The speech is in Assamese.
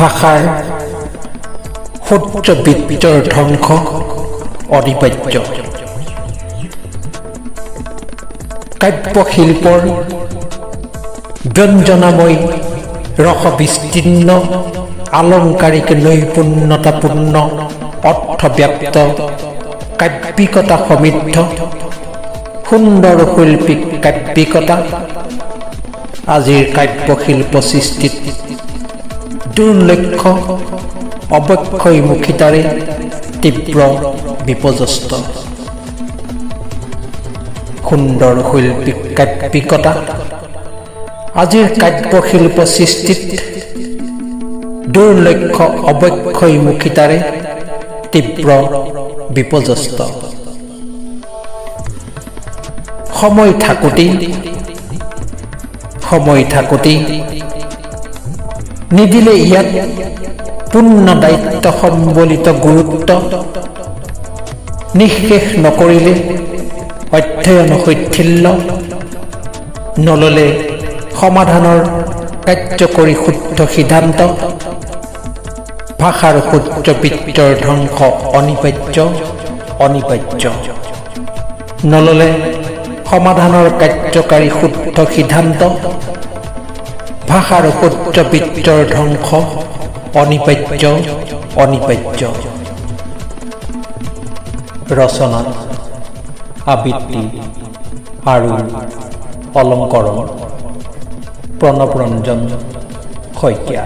ভাষাৰ সূত্ৰবৃত্তৰ ধ্বংস অনিবাৰ্য। কাব্যশিল্পৰ ব্যঞ্জনাময় ৰসবিস্তীৰ্ণ আলংকাৰিক নৈপুণ্যতাপূৰ্ণ অৰ্থব্যাপ্ত কাব্যিকতা সমৃদ্ধ সুন্দৰ শৈল্পিক কাব্যিকতা আজিৰ কাব্যশিল্প সৃষ্টিত দুৰ্লক্ষ্য অৱক্ষয়মুখিতাৰে তীব্ৰ বিপৰ্যস্ত। সুন্দৰ শৈল্পিক কাব্যিকতা আজিৰ কাব্যশিল্প সৃষ্টিত দুৰ্লক্ষ্য অৱক্ষয়মুখিতাৰে তীব্ৰ বিপৰ্যস্ত। সময় থাকোঁতেই নিদিলে ইয়াত পূৰ্ণ দায়িত্ব সম্বলিত গুৰুত্ব, নিঃশেষ নকৰিলে অধ্যয়ন শৈথিল্য, নললে সমাধানৰ কাৰ্যকৰী শুদ্ধ সিদ্ধান্ত, ভাষাৰ সূত্ৰবৃত্তৰ ধ্বংস অনিবাৰ্য। নললে সমাধানৰ কাৰ্যকাৰী শুদ্ধ সিদ্ধান্ত, ভাষাৰ সূত্ৰবৃত্তৰ ধ্বংস অনিবাৰ্য। ৰচনা আবৃত্তি আৰু অলংকৰণ প্ৰণৱ ৰঞ্জন শইকীয়া।